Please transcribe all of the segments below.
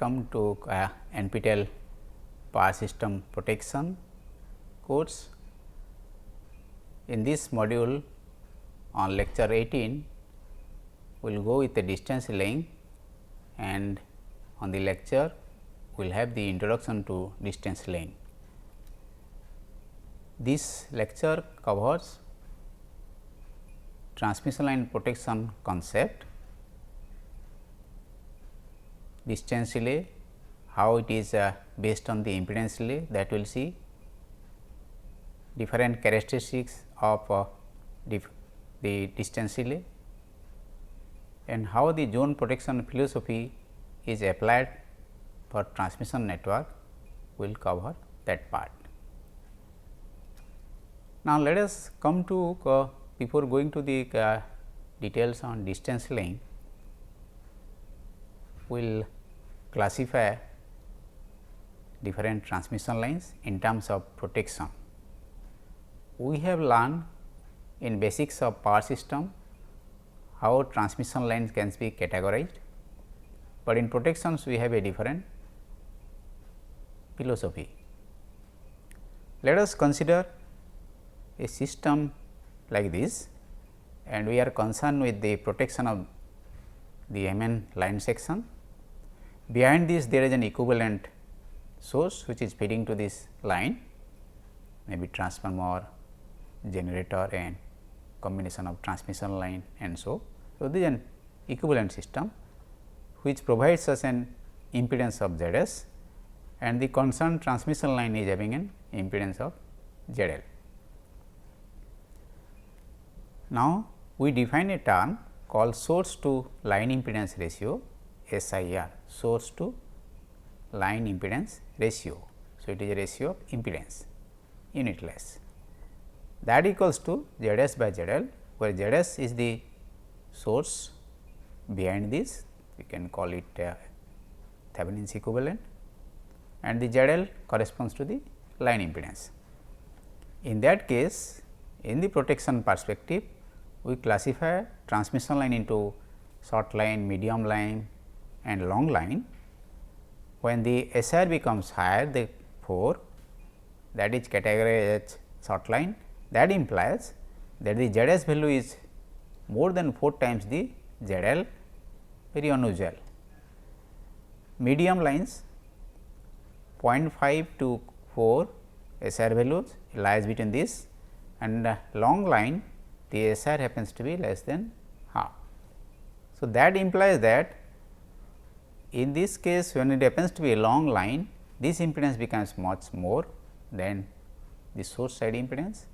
welcome to NPTEL Power System Protection course. In this module on lecture 18, we will go with the distance laying, and on the lecture we will have the introduction to distance laying. This lecture covers transmission line protection concept, distance relay, how it is based on the impedance relay, that we will see, different characteristics of the distance relay, and how the zone protection philosophy is applied for transmission network. We will cover that part. Now, let us come to before going to the details on distance laying, we will classify different transmission lines in terms of protection. We have learned in basics of power system how transmission lines can be categorized, but in protections we have a different philosophy. Let us consider a system like this, and we are concerned with the protection of the Mn line section. Behind this there is an equivalent source which is feeding to this line, maybe transformer, generator and combination of transmission line and so. So, this is an equivalent system which provides us an impedance of ZS, and the concerned transmission line is having an impedance of ZL. Now, we define a term called source to line impedance ratio, SIR, source to line impedance ratio. So, it is a ratio of impedance unitless, that equals to ZS by ZL, where ZS is the source behind this, we can call it Thevenin's equivalent, and the ZL corresponds to the line impedance. In that case, in the protection perspective, we classify transmission line into short line, medium line and long line. When the SIR becomes higher than 4, that is categorized as short line, that implies that the ZS value is more than 4 times the ZL, very unusual. Medium lines 0.5 to 4 SIR values lies between this, and long line the SIR happens to be less than half. So, that implies that in this case when it happens to be a long line, this impedance becomes much more than the source side impedance,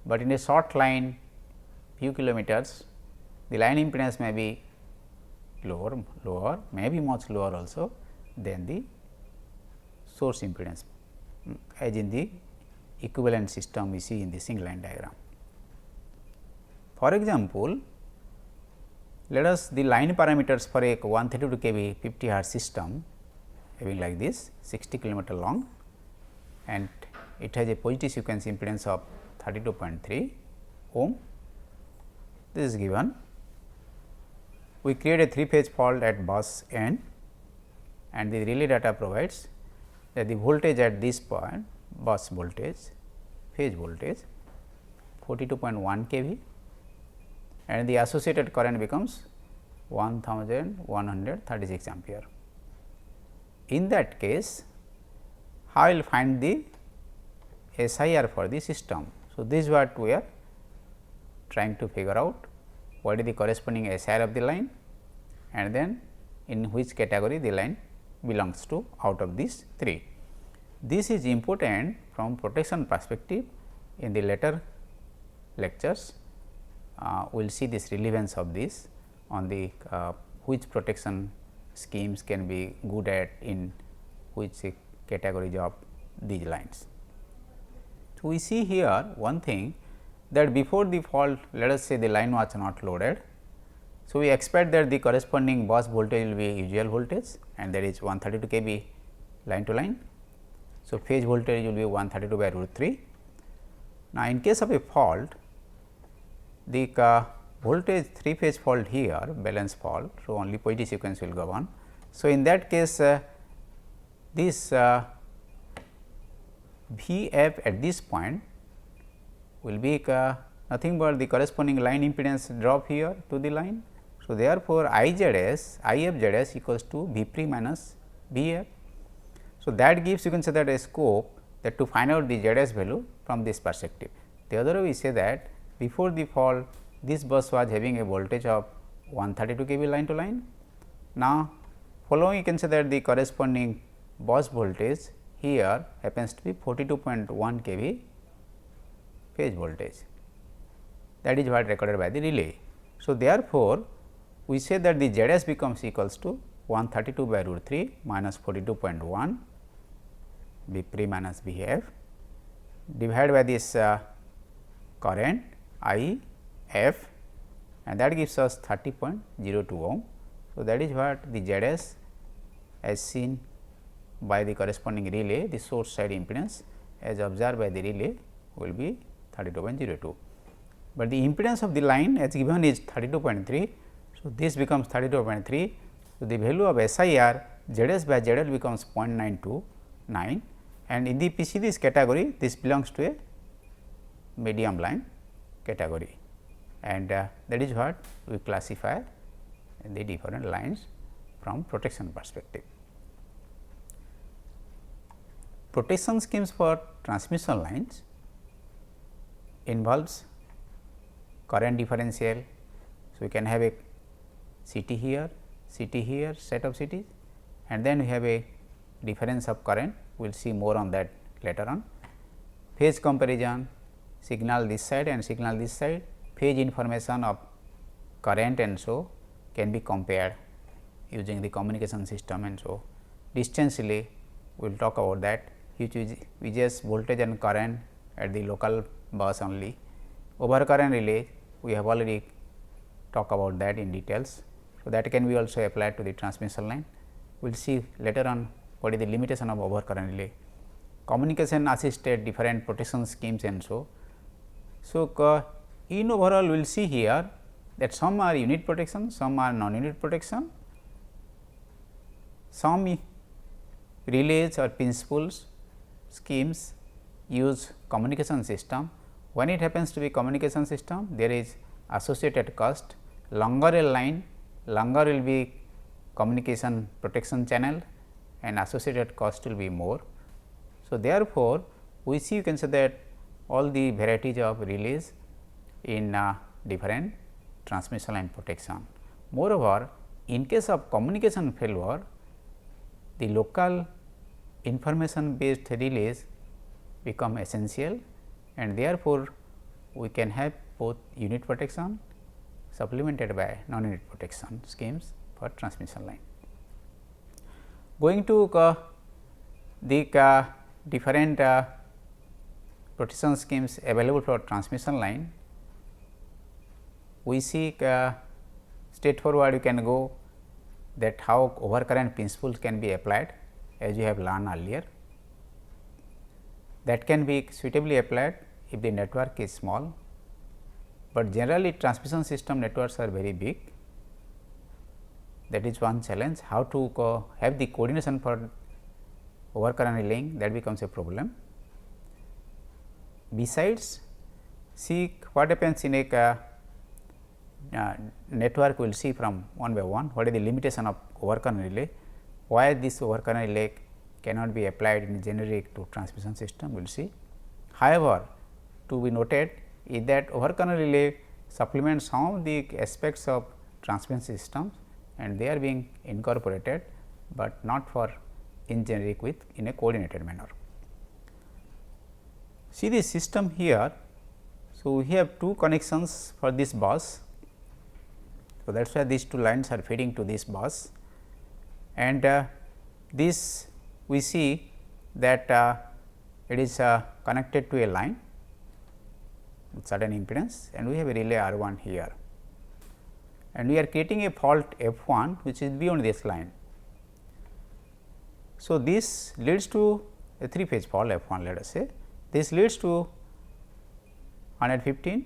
but in a short line few kilometers, the line impedance may be lower, may be much lower also than the source impedance, as in the equivalent system we see in the single line diagram. For example, let us the line parameters for a 132 kV 50 hertz system having like this 60 kilometer long, and it has a positive sequence impedance of 32.3 ohm. This is given. We create a 3-phase fault at bus N, and the relay data provides that the voltage at this point, bus voltage, phase voltage 42.1 kV, and the associated current becomes 1136 ampere. In that case, how I will find the SIR for the system. So, this is what we are trying to figure out, what is the corresponding SIR of the line, and then in which category the line belongs to out of these 3. This is important from protection perspective. In the later lectures, we will see this relevance of this on the which protection schemes can be good at in which categories of these lines. So, we see here one thing, that before the fault, let us say the line was not loaded. So, we expect that the corresponding bus voltage will be usual voltage, and that is 132 kV line to line. So, phase voltage will be 132 by root 3. Now, in case of a fault, the voltage 3 phase fault here, balance fault. So, only positive sequence will go on. So, in that case this V f at this point will be nothing but the corresponding line impedance drop here to the line. So, therefore, I z s I f z s equals to V pre minus V f. So, that gives you can say that a scope that to find out the z s value from this perspective. The other way we say that before the fault this bus was having a voltage of 132 kV line to line. Now, following you can say that the corresponding bus voltage here happens to be 42.1 kV phase voltage, that is what recorded by the relay. So, therefore, we say that the Z s becomes equals to 132 by root 3 minus 42.1 V pre minus V f divided by this current I f, and that gives us 30.02 ohm. So, that is what the Z s as seen by the corresponding relay, the source side impedance as observed by the relay will be 32.02. But the impedance of the line as given is 32.3. So, this becomes 32.3. So, the value of SIR Z s by Z l becomes 0.929, and in the PCDs category this belongs to a medium line category, and that is what we classify the different lines from protection perspective. Protection schemes for transmission lines involves current differential. So, we can have a CT here, set of CTs, and then we have a difference of current, we will see more on that later on. Phase comparison, signal this side and signal this side, phase information of current and so can be compared using the communication system, and so distance relay we will talk about that, which is voltage and current at the local bus only. Over current relay we have already talked about that in details. So, that can be also applied to the transmission line. We will see later on what is the limitation of over current relay. Communication assisted different protection schemes and so. So, in overall we will see here that some are unit protection, some are non-unit protection, some relays or principles schemes use communication system. When it happens to be communication system, there is associated cost, longer a line, longer will be communication protection channel and associated cost will be more. So, therefore, we see you can say that all the varieties of relays in different transmission line protection. Moreover, in case of communication failure, the local information based relays become essential, and therefore, we can have both unit protection supplemented by non-unit protection schemes for transmission line. Going to the different protection schemes available for transmission line, we see straightforward you can go that how overcurrent principles can be applied as you have learned earlier. That can be suitably applied if the network is small, but generally transmission system networks are very big. That is one challenge, how to have the coordination for overcurrent relaying, that becomes a problem. Besides, see what happens in a network, we will see from one by one what is the limitation of overcurrent relay, why this overcurrent relay cannot be applied in generic to transmission system, we will see. However, to be noted is that overcurrent relay supplements some of the aspects of transmission systems and they are being incorporated, but not for in generic with in a coordinated manner. See the system here. So, we have two connections for this bus. So, that is why these two lines are feeding to this bus, and this we see that it is connected to a line with certain impedance, and we have a relay R 1 here, and we are creating a fault F 1 which is beyond this line. So, this leads to a 3 phase fault F 1, let us say. This leads to 115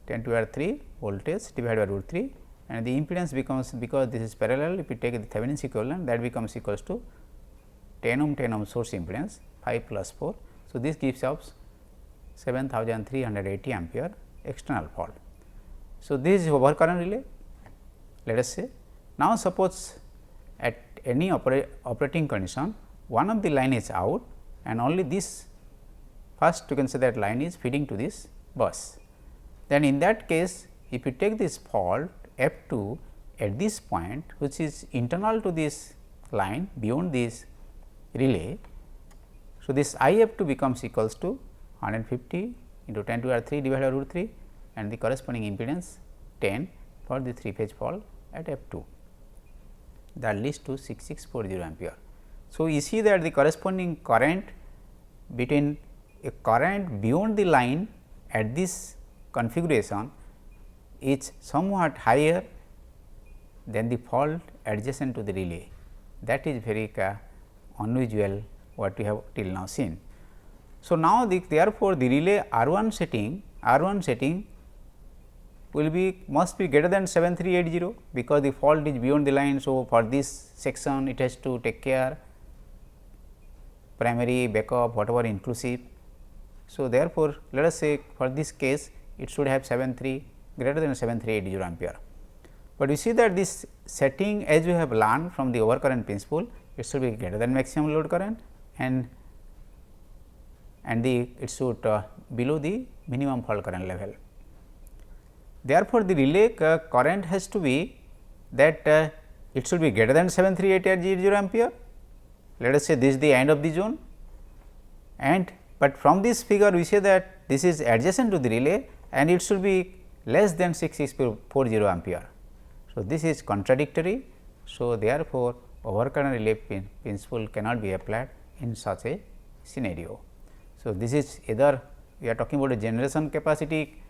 10 to the power 3 voltage divided by root 3, and the impedance becomes, because this is parallel, if you take the Thevenin's equivalent, that becomes equals to 10 ohm source impedance 5 plus 4. So, this gives us 7380 ampere external fault. So, this is overcurrent relay, let us say. Now, suppose at any operating condition, one of the line is out and only this, first you can say that line is feeding to this bus. Then in that case, if you take this fault F 2 at this point, which is internal to this line beyond this relay. So, this I F 2 becomes equals to 150 into 10 to the power 3 divided by root 3 and the corresponding impedance 10 for the 3 phase fault at F 2, that leads to 6640 ampere. So, you see that the corresponding current between a current beyond the line at this configuration is somewhat higher than the fault adjacent to the relay. That is very unusual what we have till now seen. So, now therefore, the relay R1 setting will be must be greater than 7380, because the fault is beyond the line. So, for this section it has to take care primary, backup, whatever inclusive. So, therefore, let us say for this case it should have 73 greater than 7380 ampere. But you see that this setting, as we have learned from the overcurrent principle, it should be greater than maximum load current and it should below the minimum fault current level. Therefore, the relay current has to be that it should be greater than 7380 ampere. Let us say this is the end of the zone, and but from this figure we say that this is adjacent to the relay and it should be less than 6640 ampere. So, this is contradictory. So, therefore, overcurrent relay principle cannot be applied in such a scenario. So, this is either we are talking about a generation capacity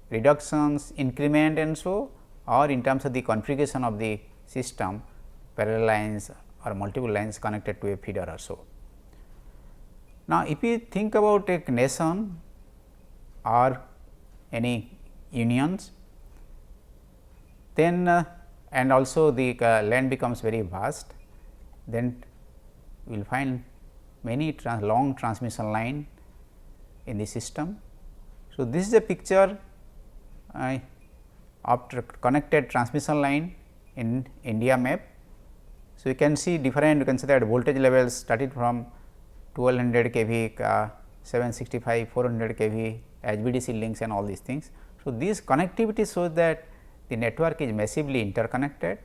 reductions, increment and so, or in terms of the configuration of the system, parallel lines or multiple lines connected to a feeder or so. Now, if you think about a nation or any unions, then and also the land becomes very vast, then we will find many long transmission line in the system. So, this is a picture of connected transmission line in India map. So, you can see different, you can see that voltage levels started from 1200 kV, 765, 400 kV, HVDC links and all these things. So, this connectivity shows that the network is massively interconnected,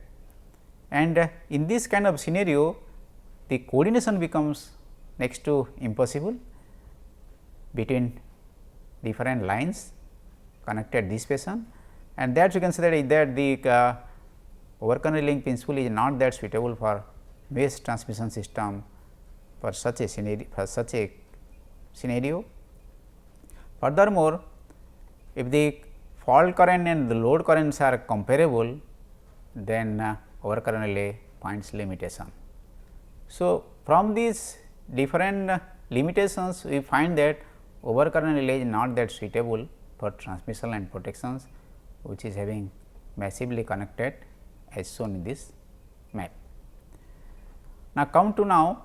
and in this kind of scenario the coordination becomes next to impossible between different lines connected this fashion, and that you can say that the overcurrent relaying principle is not that suitable for mesh transmission system for such a scenario. Furthermore, if the fault current and the load currents are comparable, then overcurrent relay finds limitation. So, from these different limitations we find that overcurrent relay is not that suitable for transmission line protections, which is having massively connected as shown in this map. Now, come to now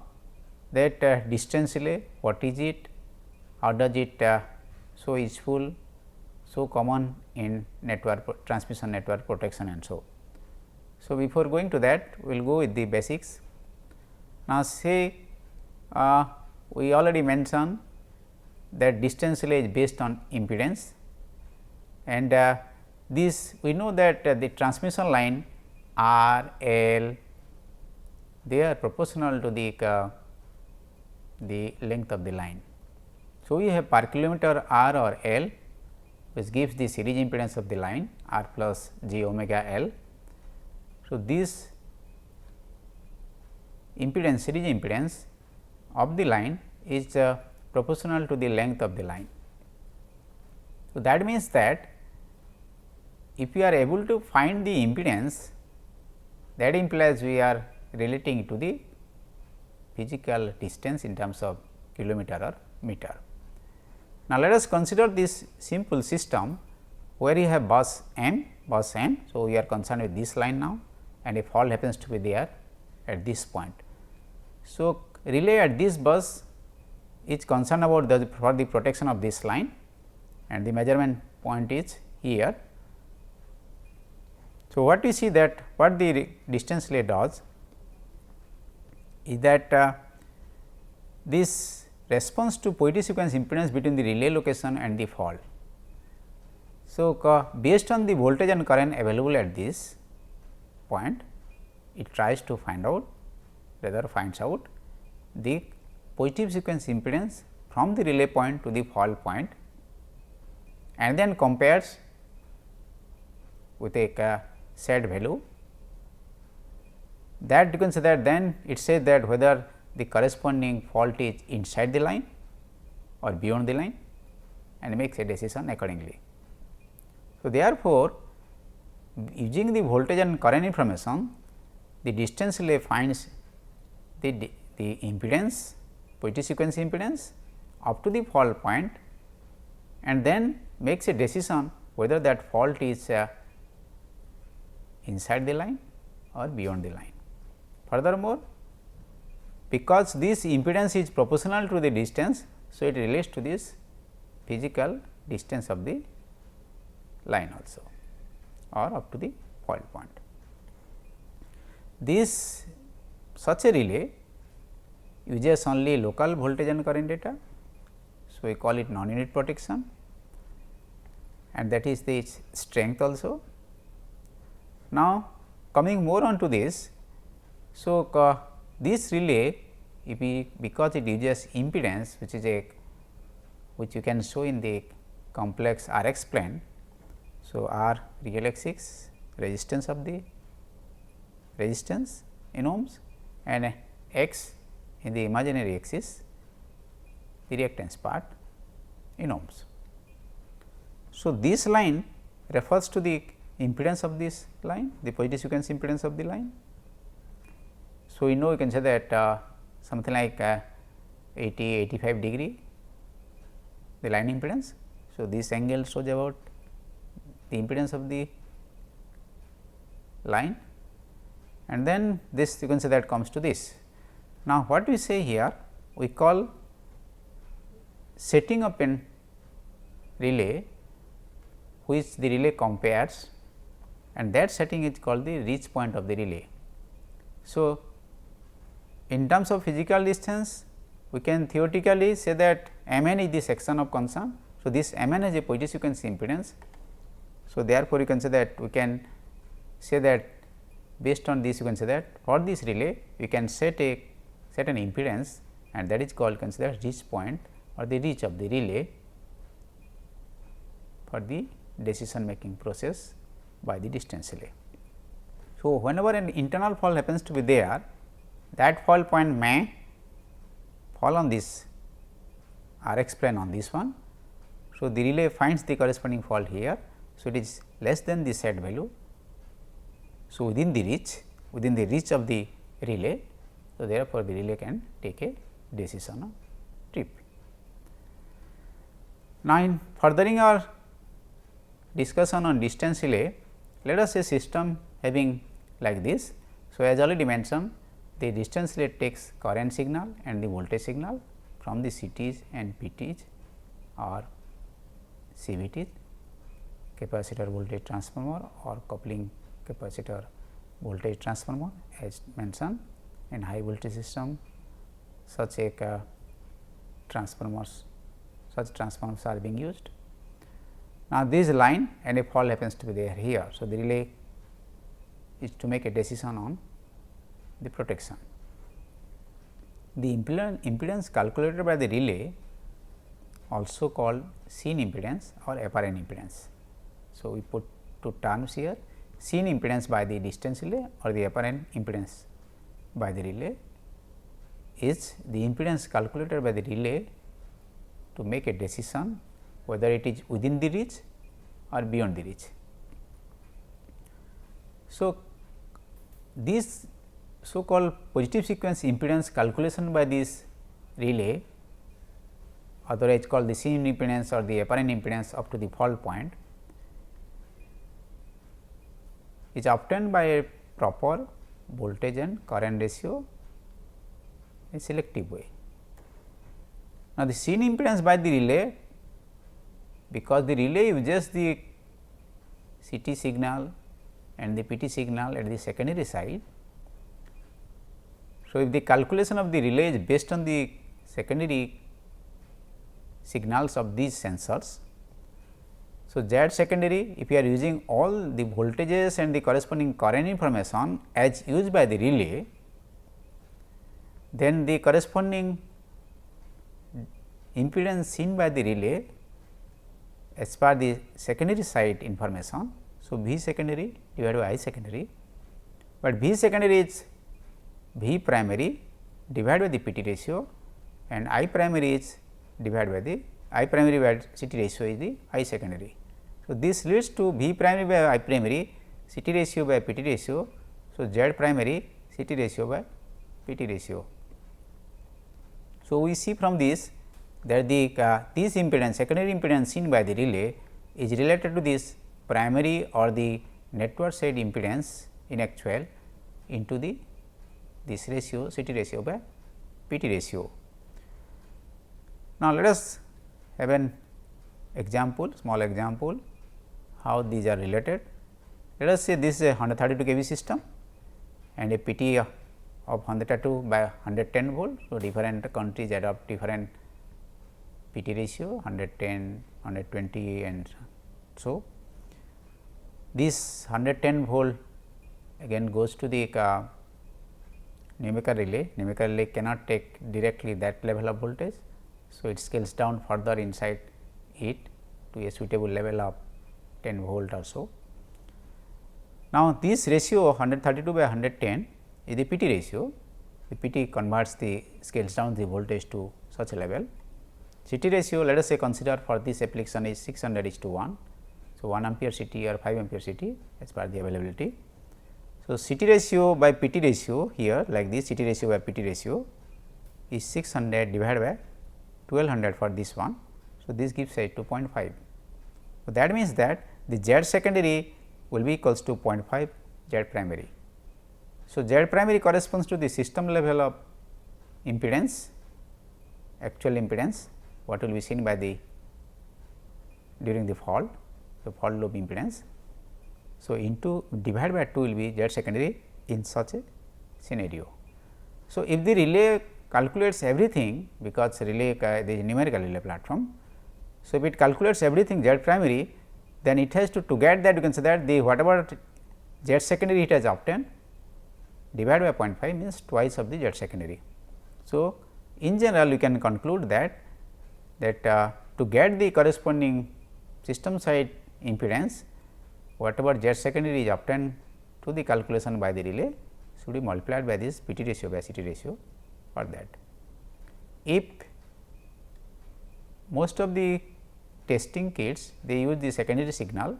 that distance relay, what is it, how does it so useful, so common in network transmission network protection and so. So, before going to that we will go with the basics. Now, say we already mentioned that distance relay is based on impedance, and this we know that the transmission line R, L, they are proportional to the length of the line. So, we have per kilometer R or L, which gives the series impedance of the line R plus j omega L. So, this impedance, series impedance of the line is proportional to the length of the line. So, that means that if we are able to find the impedance, that implies we are relating to the physical distance in terms of kilometer or meter. Now, let us consider this simple system where you have bus M, bus n. So, we are concerned with this line now and a fault happens to be there at this point. So, relay at this bus is concerned about for the protection of this line and the measurement point is here. So, what we see that what the distance relay does is that this response to positive sequence impedance between the relay location and the fault. So, based on the voltage and current available at this point, it tries to find out, rather finds out the positive sequence impedance from the relay point to the fault point and then compares with a set value. That you can say that then it says that whether the corresponding fault is inside the line or beyond the line and makes a decision accordingly. So, therefore, using the voltage and current information, the distance relay finds the impedance, positive sequence impedance up to the fault point and then makes a decision whether that fault is inside the line or beyond the line. Furthermore, because this impedance is proportional to the distance, so it relates to this physical distance of the line also or up to the fault point. This such a relay uses only local voltage and current data. So, we call it non-unit protection and that is the strength also. Now, coming more on to this. So, this relay if we because it uses impedance which is which you can show in the complex R x plane. So, R real axis resistance of the resistance in ohms and x in the imaginary axis the reactance part in ohms. So, this line refers to the impedance of this line, the positive sequence impedance of the line. So, we know you can say that something like 80-85 degree the line impedance. So, this angle shows about the impedance of the line and then this you can say that comes to this. Now, what we say here we call setting up an relay which the relay compares and that setting is called the reach point of the relay. So, in terms of physical distance we can theoretically say that M n is the section of concern. So, this M n has a positive sequence impedance. So, therefore, you can say that we can say that based on this you can say that for this relay we can set an impedance and that is called considered reach point or the reach of the relay for the decision making process by the distance relay. So, whenever an internal fault happens to be there, that fault point may fall on this R x plane on this one. So, the relay finds the corresponding fault here. So, it is less than the set value. So, within the reach of the relay. So, therefore, the relay can take a decision on trip. Now, in furthering our discussion on distance relay, let us say system having like this. So, as already mentioned, the distance relay takes current signal and the voltage signal from the CTs and PTs or CVTs, capacitor voltage transformer or coupling capacitor voltage transformer as mentioned in high voltage system. Such transformers are being used. Now, this line and a fault happens to be there here. So, the relay is to make a decision on the protection. The impedance calculated by the relay also called seen impedance or apparent impedance. So, we put two terms here, seen impedance by the distance relay or the apparent impedance by the relay is the impedance calculated by the relay to make a decision whether it is within the reach or beyond the reach. So, this so called positive sequence impedance calculation by this relay, otherwise called the seen impedance or the apparent impedance up to the fault point, is obtained by a proper voltage and current ratio in a selective way. Now, the seen impedance by the relay, because the relay uses the CT signal and the PT signal at the secondary side. So, if the calculation of the relay is based on the secondary signals of these sensors. So, Z secondary, if you are using all the voltages and the corresponding current information as used by the relay, then the corresponding impedance seen by the relay as per the secondary side information. So, V secondary divided by I secondary, but V secondary is V primary divided by the PT ratio and I primary is divided by the I primary by CT ratio is the I secondary. So, this leads to V primary by I primary, CT ratio by PT ratio. So, Z primary, CT ratio by PT ratio. So, we see from this that the this impedance, secondary impedance seen by the relay is related to this primary or the network side impedance in actual into the this ratio CT ratio by PT ratio. Now, let us have an example, small example how these are related. Let us say this is a 132 kV system and a PT of 132 by 110 volt. So, different countries adopt different PT ratio 110, 120 and so. This 110 volt again goes to the numerical relay. Numerical relay cannot take directly that level of voltage. So, it scales down further inside it to a suitable level of 10 volt or so. Now, this ratio of 132 by 110 is the PT ratio. The PT converts the scales down the voltage to such a level. CT ratio, let us say consider for this application is 600:1. So, 1 ampere CT or 5 ampere CT as per the availability. So, CT ratio by PT ratio here like this, CT ratio by PT ratio is 600 divided by 1200 for this one. So, this gives a 2.5. So, that means that the Z secondary will be equals to 0.5 Z primary. So, Z primary corresponds to the system level of impedance, actual impedance, what will be seen by the during the fault, the fault lobe impedance. So, into divided by 2 will be Z secondary in such a scenario. So, if the relay calculates everything, because relay there is numerical relay platform. So, if it calculates everything Z primary, then it has to get that you can say that the whatever Z secondary it has obtained divided by 0.5 means twice of the Z secondary. So, in general you can conclude that to get the corresponding system side impedance, whatever Z secondary is obtained to the calculation by the relay should be multiplied by this PT ratio by CT ratio for that. If most of the testing kits they use the secondary signal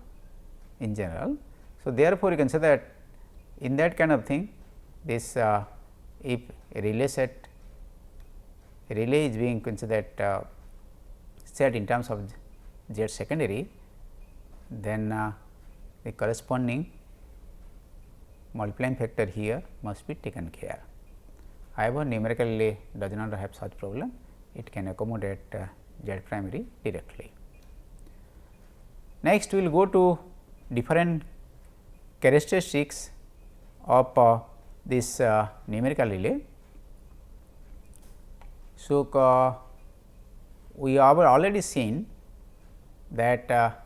in general. So, therefore, you can say that in that kind of thing this if a relay set relay is being considered set in terms of Z secondary, then the corresponding multiplying factor here must be taken care. However, numerical relay does not have such problem, it can accommodate Z primary directly. Next, we will go to different characteristics of this numerical relay. So, we have already seen that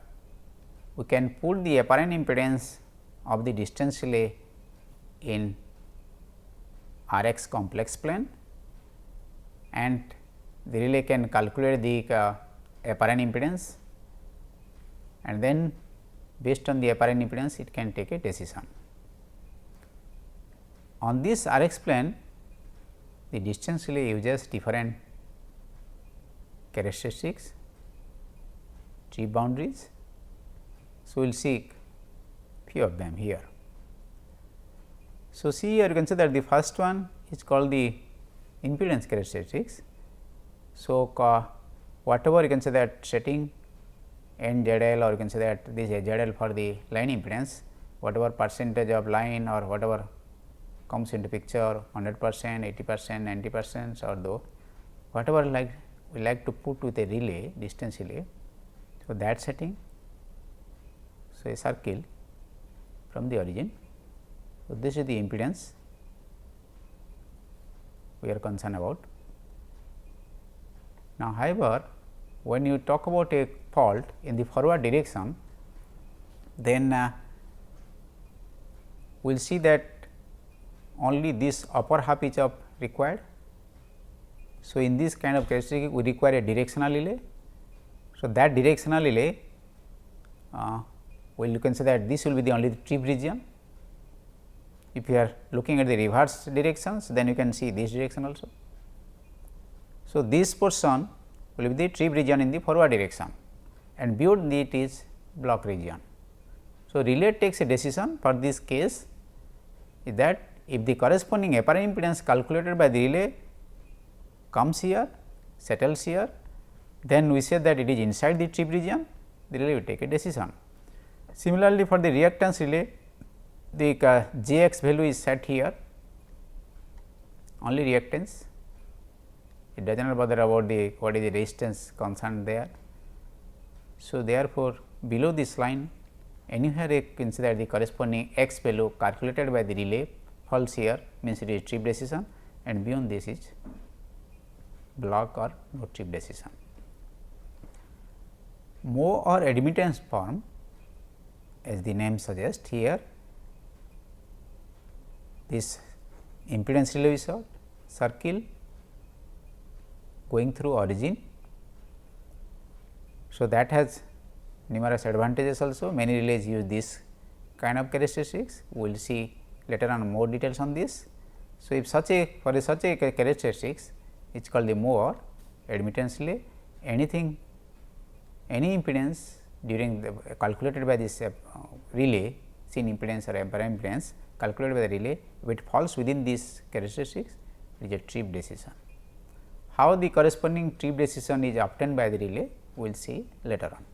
we can put the apparent impedance of the distance relay in Rx complex plane, and the relay can calculate the apparent impedance, and then based on the apparent impedance it can take a decision. On this Rx plane, the distance relay uses different characteristics, tree boundaries. So, we will see few of them here. So, see here you can say that the first one is called the impedance characteristics. So, whatever you can say that setting NZL, or you can say that this ZL for the line impedance, whatever percentage of line or whatever comes into picture 100%, 80%, 90% or though whatever we like to put with a relay, distance relay. So, that setting, so a circle from the origin. So, this is the impedance we are concerned about. Now, however, when you talk about a fault in the forward direction, then we will see that only this upper half is of required. So, in this kind of characteristic we require a directional relay. So, that directional relay you can say that this will be the only trip region. If you are looking at the reverse directions, then you can see this direction also. So, this portion will be the trip region in the forward direction and beyond it is block region. So, relay takes a decision for this case is that if the corresponding apparent impedance calculated by the relay comes here, settles here, then we say that it is inside the trip region, the relay will take a decision. Similarly, for the reactance relay, the Jx value is set here, only reactance, it does not bother about the what is the resistance concerned there. So, therefore, below this line anywhere you can see that the corresponding x value calculated by the relay falls here, means it is trip decision, and beyond this is block or no trip decision. Mho or admittance form, as the name suggests here, this impedance relay is a circle going through origin. So, that has numerous advantages also, many relays use this kind of characteristics, we will see later on more details on this. So, if such a such a characteristics it is called the Mho or admittance relay, anything any impedance during the calculated by this relay, seen impedance or apparent impedance calculated by the relay, if it falls within these characteristics, it is a trip decision. How the corresponding trip decision is obtained by the relay, we will see later on.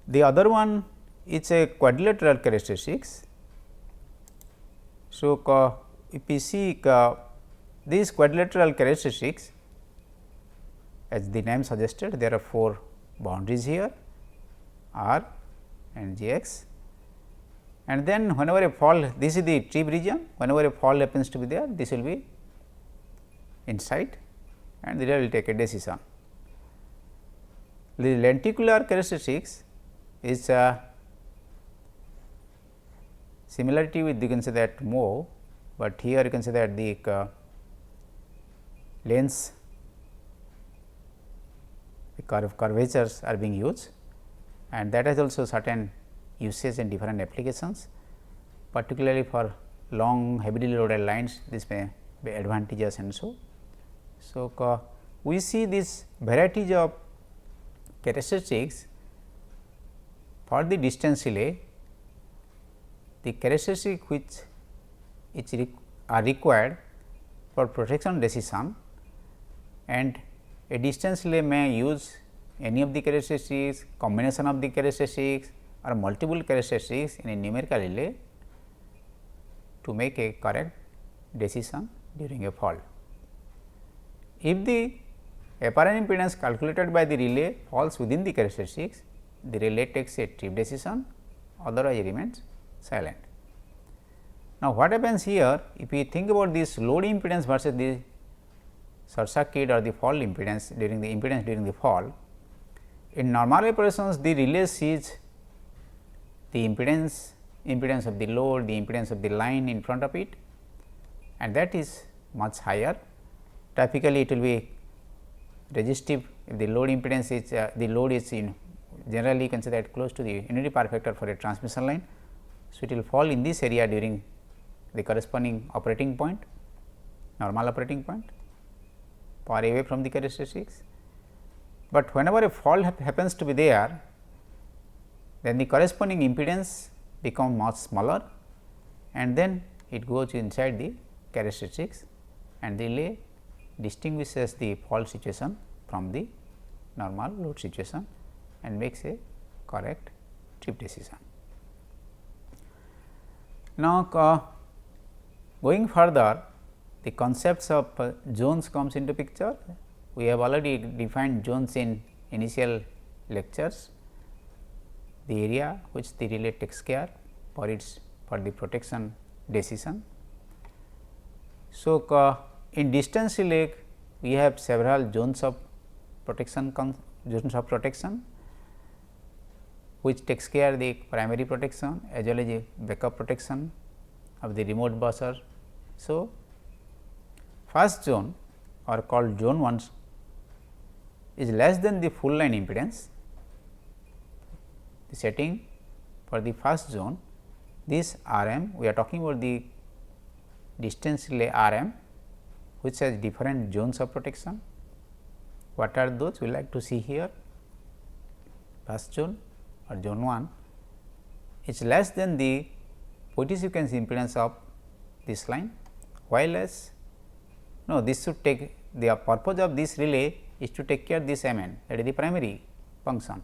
The other one is a quadrilateral characteristics. So, if we see these quadrilateral characteristics, as the name suggested, there are 4 boundaries here R and Gx, and then whenever a fall, this is the trip region, whenever a fall happens to be there, this will be inside and the relay will take a decision. The lenticular characteristics is similarity with, you can say that Mho, but here you can say that the lengths, the curvatures are being used, and that has also certain usage in different applications, particularly for long heavily loaded lines, this may be advantageous and so. So, we see this varieties of characteristics for the distance relay, the characteristics which are required for protection decision, and a distance relay may use any of the characteristics, combination of the characteristics or multiple characteristics in a numerical relay to make a correct decision during a fault. If the apparent impedance calculated by the relay falls within the characteristics, the relay takes a trip decision, otherwise it remains silent. Now, what happens here, if we think about this load impedance versus the short circuit or the fall impedance during the fall, in normal operations the relay sees the impedance of the load, the impedance of the line in front of it, and that is much higher. Typically, it will be resistive if the load impedance is the load is in generally you can say that close to the unity power factor for a transmission line. So, it will fall in this area during the corresponding operating point, normal operating point, far away from the characteristics. But whenever a fault happens to be there, then the corresponding impedance becomes much smaller, and then it goes inside the characteristics, and the relay distinguishes the fault situation from the normal load situation and makes a correct trip decision. Now, going further, the concepts of zones comes into picture. We have already defined zones in initial lectures, the area which the relay takes care for the protection decision. So, in distance relay we have several zones of protection which takes care the primary protection as well as the backup protection of the remote buzzer. So, first zone or called zone 1 is less than the full line impedance. The setting for the first zone, this R m, we are talking about the distance relay R m, which has different zones of protection. What are those? We like to see here. First zone or zone 1 is less than the point-sequence impedance of this line, while as no, this should take the purpose of this relay is to take care this M n, that is the primary function,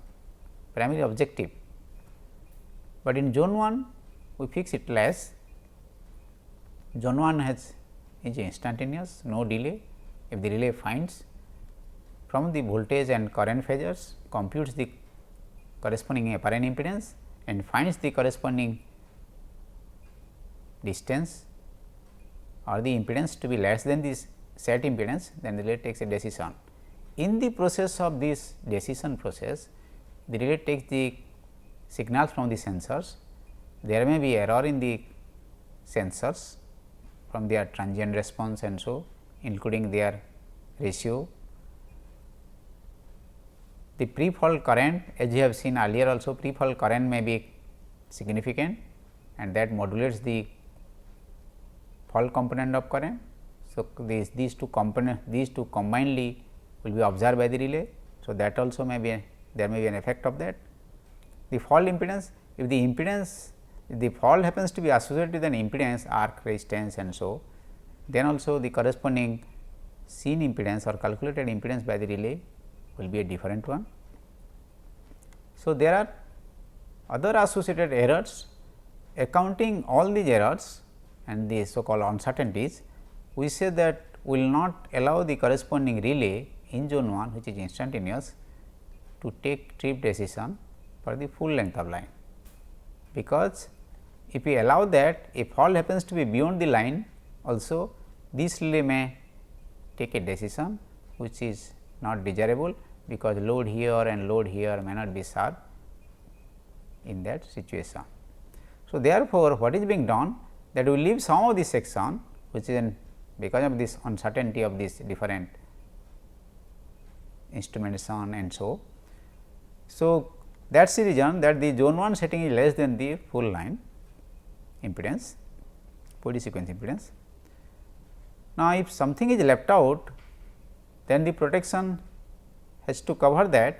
primary objective. But in zone 1 we fix it less. Zone 1 is instantaneous, no delay. If the relay finds from the voltage and current phasors, computes the corresponding apparent impedance and finds the corresponding distance or the impedance to be less than this set impedance, then the relay takes a decision. In the process of this decision process, the relay takes the signals from the sensors. There may be error in the sensors from their transient response and so, including their ratio. The pre-fault current, as you have seen earlier also, pre-fault current may be significant and that modulates the fault component of current. So, these two combinedly will be observed by the relay. So, that also may be there may be an effect of that. The fault impedance, if the impedance, if the fault happens to be associated with an impedance, arc resistance and so, then also the corresponding seen impedance or calculated impedance by the relay will be a different one. So, there are other associated errors. Accounting all these errors and the so called uncertainties, we say that we will not allow the corresponding relay in zone 1, which is instantaneous, to take trip decision for the full length of line, because if we allow that, if fault happens to be beyond the line also, this relay may take a decision which is not desirable, because load here and load here may not be served in that situation. So, therefore, what is being done, that we leave some of this section which is because of this uncertainty of this different instrumentation and so. So, that is the reason that the zone 1 setting is less than the full line impedance, point-sequence impedance. Now, if something is left out, then the protection has to cover that.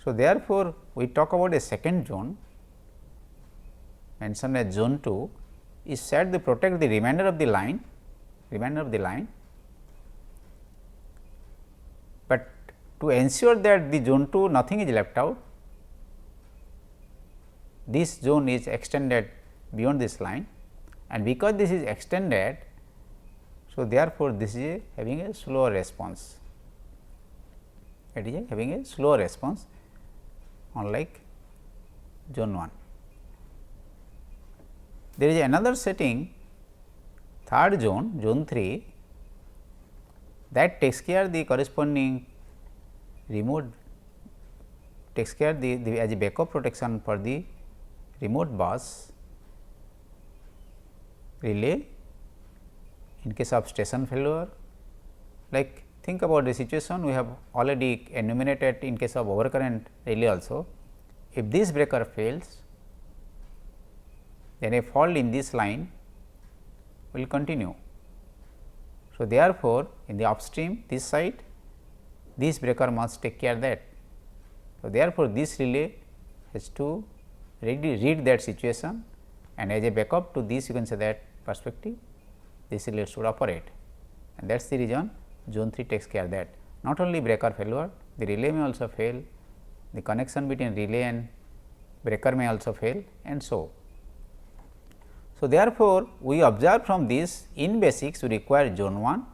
So, therefore, we talk about a second zone mentioned as zone 2 is set to protect the remainder of the line, but to ensure that the zone 2 nothing is left out, this zone is extended beyond this line, and because this is extended, so therefore, this is having a slower response. It is having a slower response unlike zone 1. There is another setting, third zone, zone 3, that takes care the corresponding remote, takes care the as a backup protection for the remote bus relay in case of station failure. Like think about the situation we have already enumerated in case of overcurrent relay also. If this breaker fails, then a fault in this line will continue. So, therefore, in the upstream this side, this breaker must take care of that. So, therefore, this relay has to read that situation, and as a backup to this you can say that perspective, this relay should operate, and that is the reason zone 3 takes care of that. Not only breaker failure, the relay may also fail, the connection between relay and breaker may also fail, and so. So, therefore, we observe from this in basics we require zone 1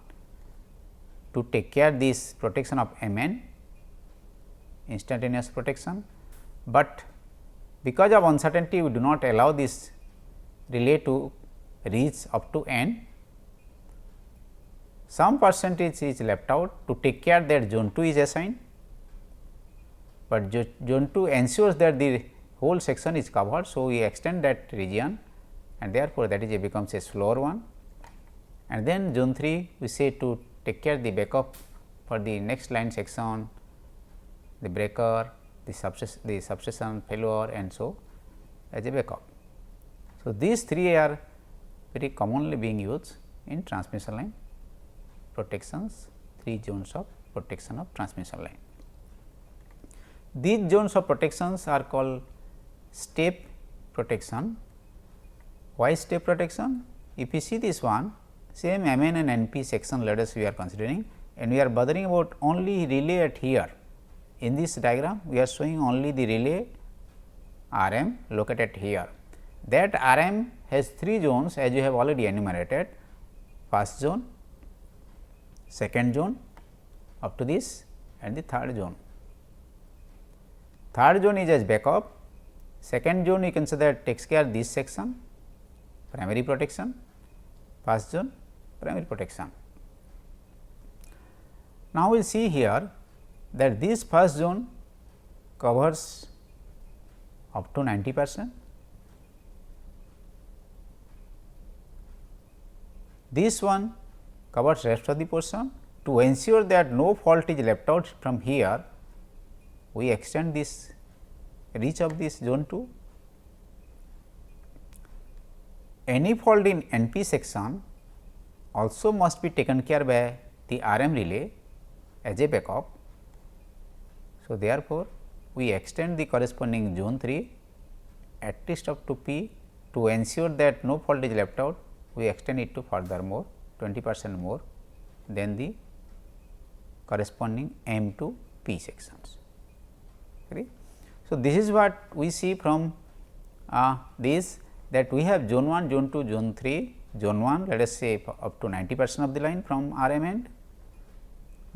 to take care this protection of M n, instantaneous protection, but because of uncertainty we do not allow this relay to reach up to n. Some percentage is left out to take care that zone 2 is assigned, but zone 2 ensures that the whole section is covered. So, we extend that region and therefore, that is becomes a slower one, and then zone 3 we say to take care the backup for the next line section, the breaker, the substation failure and so as a backup. So, these three are very commonly being used in transmission line protections, 3 zones of protection of transmission line. These zones of protections are called step protection. Why step protection? If you see this one, same M n and N p section let us we are considering, and we are bothering about only relay at here. In this diagram, we are showing only the relay R m located here. That R m has 3 zones as you have already enumerated, first zone, second zone up to this and the third zone. Third zone is as backup, second zone you can say that takes care of this section, primary protection, first zone primary protection. Now, we will see here that this first zone covers up to 90%, this one covers rest of the portion. To ensure that no fault is left out from here, we extend this reach of this zone 2. Any fault in N p section also must be taken care by the R m relay as a backup. So, therefore, we extend the corresponding zone 3 at least up to P to ensure that no fault is left out. We extend it to furthermore 20% more than the corresponding M to P sections. Okay. So, this is what we see from this, that we have zone 1, zone 2, zone 3. Zone 1 let us say up to 90% of the line from R m end,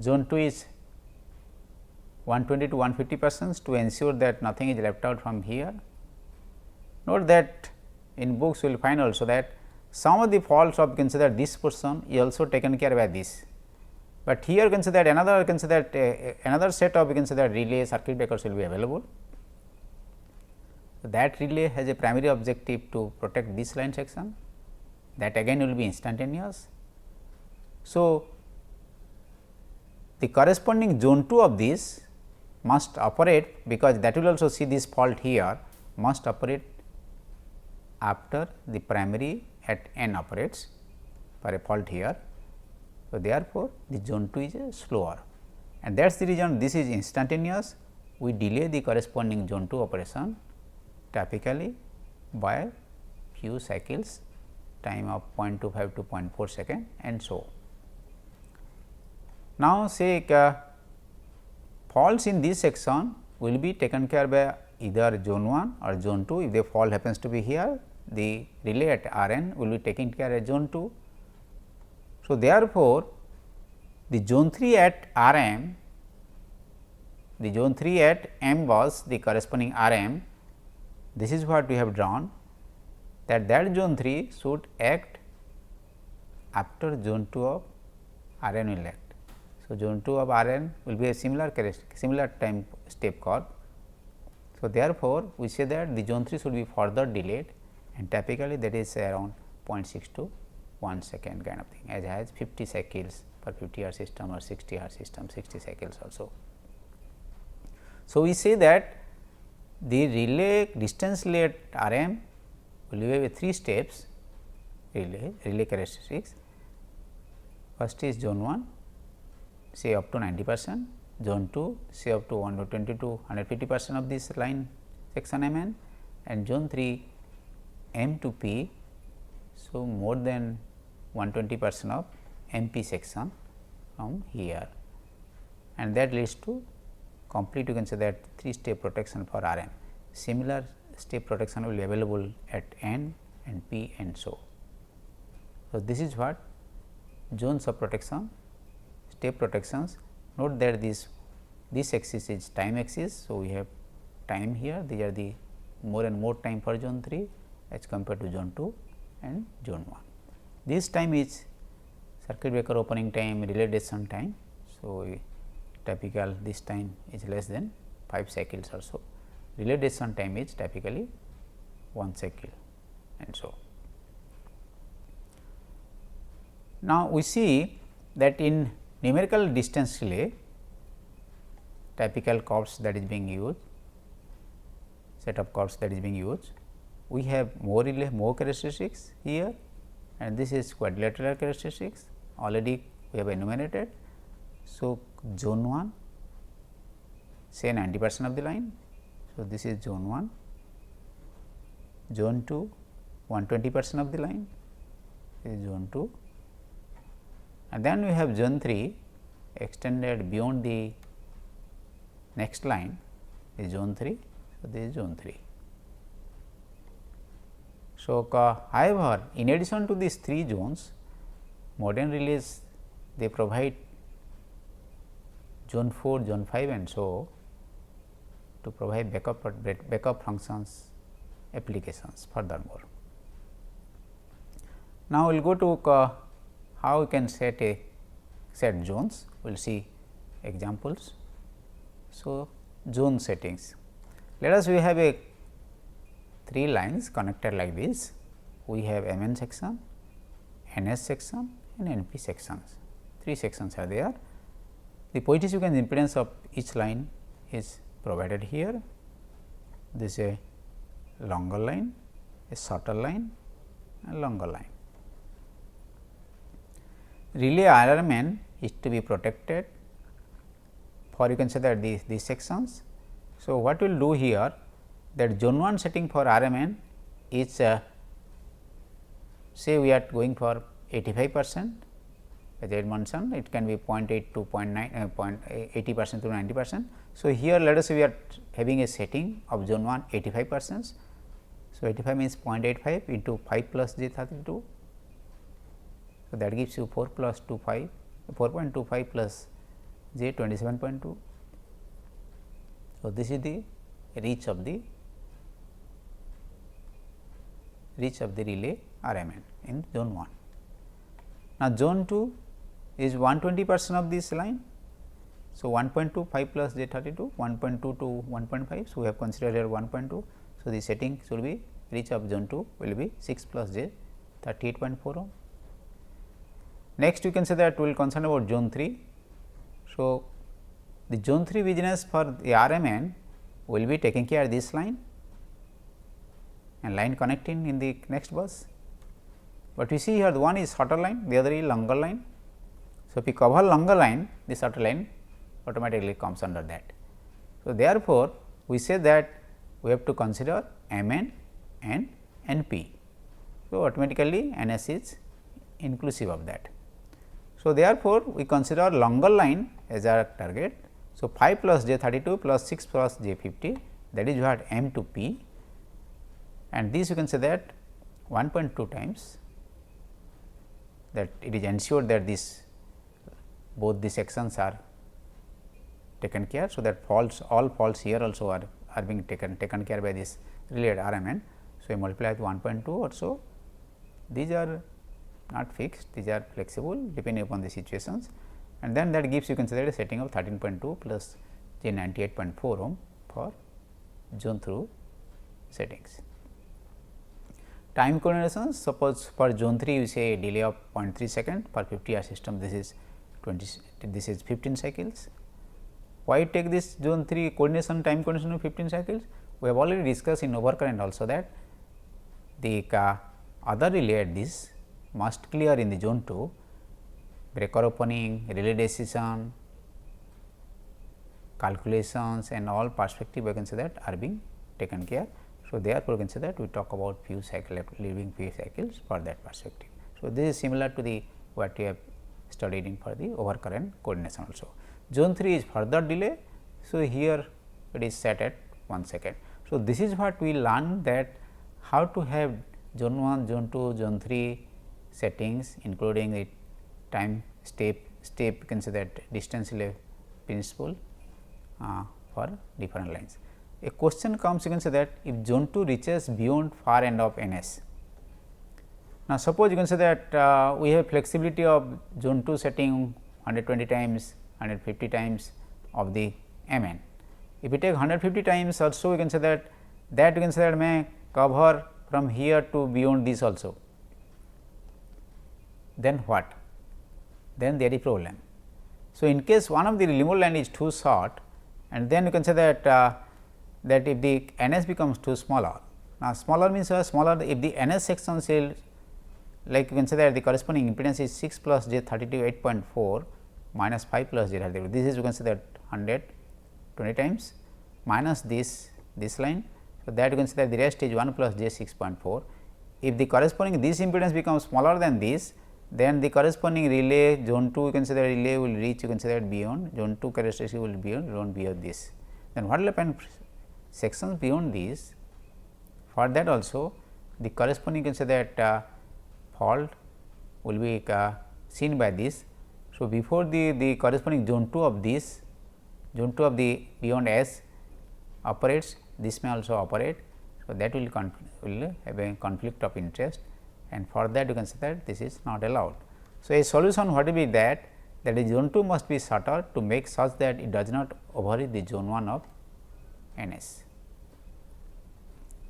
zone 2 is 120 to 150% to ensure that nothing is left out from here. Note that in books you will find also that some of the faults of consider this portion is also taken care by this, but here consider another another set of consider relay circuit breakers will be available. So, that relay has a primary objective to protect this line section, that again will be instantaneous. So, the corresponding zone 2 of this must operate, because that will also see this fault here must operate after the primary at n operates for a fault here. So, therefore, the zone 2 is slower, and that is the reason this is instantaneous. We delay the corresponding zone 2 operation typically by few cycles, time of 0.25 to 0.4 second and so. Now, say faults in this section will be taken care by either zone 1 or zone 2. If the fault happens to be here, the relay at R n will be taken care of zone 2. So, therefore, the zone 3 at R m, the zone 3 at M was the corresponding R m. This is what we have drawn, that zone 3 should act after zone 2 of R n will act. So, zone 2 of R n will be a similar time step curve. So, therefore, we say that the zone 3 should be further delayed, and typically that is around 0.6 to 1 second kind of thing, as has 50 cycles for 50 hour system or 60 hour system, 60 cycles also. So, we say that the relay distance relay at R m will be 3 steps relay characteristics. First is zone 1 say up to 90%, zone 2 say up to 120 to 150% of this line section M n, and zone 3 M to P. So, more than 120% of M P section from here, and that leads to complete, you can say that 3 step protection for R m. Similar step protection will be available at N and P and so. So, this is what zones of protection, step protections. Note that this axis is time axis. So, we have time here, these are the more and more time for zone 3 as compared to zone 2 and zone 1. This time is circuit breaker opening time, relay detection time. So, typical this time is less than 5 cycles or so, relay detection time is typically 1 cycle and so. Now, we see that in numerical distance relay, typical curves that is being used, set of curves that is being used, we have more relay, more characteristics here, and this is quadrilateral characteristics already we have enumerated. So, zone 1 say 90% of the line. So, this is zone 1, zone 2 120% of the line, this is zone 2, and then we have zone 3 extended beyond the next line is zone 3. So, this is zone 3. So, however, in addition to these 3 zones, modern relays they provide zone 4, zone 5 and so to provide backup functions applications furthermore. Now, we will go to how we can set zones, we will see examples. So, zone settings, let us we have a 3 lines connected like this, we have Mn section, Ns section and Np sections, 3 sections are there. The point-equivalence impedance of each line is provided here, this is a longer line, a shorter line and longer line. Relay RMN is to be protected for, you can say that these sections. So, what we will do here, that zone 1 setting for RMN is say we are going for 85%, as I mentioned it can be 0.8 to 0.9 80% to 90%. So, here let us say we are having a setting of zone 1 85%. So, 85 means 0.85 into 5 plus j 32. So, that gives you 4 plus 2 5 4.25 plus j 27.2. So, this is the reach of the relay RMN in zone 1. Now, zone 2 is 120% of this line. So, 1.2 5 plus j 32 1.2 to 1.5. So, we have considered here 1.2. So, the setting should be reach of zone 2 will be 6 plus j 38.4 ohm. Next, you can say that we will concern about zone 3. So, the zone 3 business for the RMN will be taking care of this line and line connecting in the next bus. But we see here the one is shorter line, the other is longer line. So, if we cover longer line, the shorter line automatically comes under that. So, therefore, we say that we have to consider Mn and Np. So, automatically Ns is inclusive of that. So, therefore, we consider longer line as our target. So, 5 plus j 32 plus 6 plus j 50, that is what M to P, and this you can say that 1.2 times, that it is ensured that this both the sections are taken care. So, that all faults here also are being taken care by this relay RMN. So, we multiply with 1.2 or so. These are not fixed, these are flexible depending upon the situations, and then that gives you can say that a setting of 13.2 plus j 98.4 ohm for zone through settings. Time coordinations, suppose for zone 3 you say a delay of 0.3 second for 50 hour system, this is 15 cycles. Why take this zone 3 coordination time coordination of 15 cycles? We have already discussed in overcurrent also that the other relay at this must clear in the zone 2, breaker opening, relay decision, calculations and all perspective we can say that are being taken care. So, therefore, we can say that we talk about few cycles, leaving few cycles for that perspective. So, this is similar to the what we have studied in for the overcurrent coordination also. Zone 3 is further delay. So, here it is set at 1 second. So, this is what we learn, that how to have zone 1, zone 2, zone 3 settings, including the time step you can say that distance delay principle for different lines. A question comes, you can say that if zone 2 reaches beyond far end of NS. Now, suppose you can say that we have flexibility of zone 2 setting 120 times, 150 times of the Mn. If we take 150 times also, we can say that you can say that may cover from here to beyond this also. Then what? Then there is problem. So, in case one of the remote line is too short, and then you can say that that if the NS becomes too smaller. Now, smaller means smaller if the NS section is like you can say that the corresponding impedance is 6 plus j 32 8.4 minus 5 plus j 32. This is you can say that 120 times minus this line. So, that you can say that the rest is 1 plus j 6.4. If the corresponding this impedance becomes smaller than this, then the corresponding relay zone 2 you can say that relay will reach you can say that beyond zone 2 characteristic will be beyond this. Then what will happen sections beyond this, for that also the corresponding you can say that fault will be seen by this. So, before the corresponding zone 2 of this zone 2 of the beyond S operates, this may also operate. So, that will have a conflict of interest, and for that you can say that this is not allowed. So, a solution what will be that the zone 2 must be shorter to make such that it does not overreach the zone 1 of NS.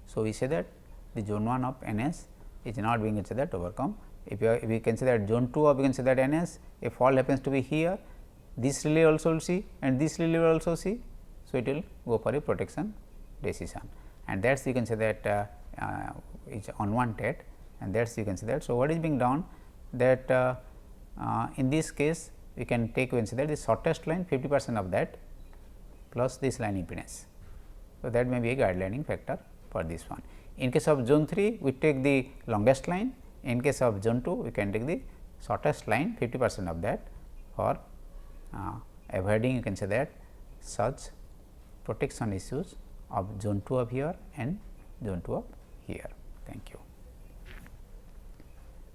So, we say that the zone 1 of NS is not being say that overcome. If we can say that zone 2 of we can say that NS, a fault happens to be here, this relay also will see and this relay will also see. So, it will go for a protection decision, and that is you can say that is unwanted, and that is you can say that. So, what is being done that in this case we can take you can say that the shortest line 50% of that plus this line impedance. So, that may be a guidelining factor for this one. In case of zone 3 we take the longest line, in case of zone 2 we can take the shortest line 50% of that for avoiding you can say that such protection issues of zone 2 of here and zone 2 of here. Thank you.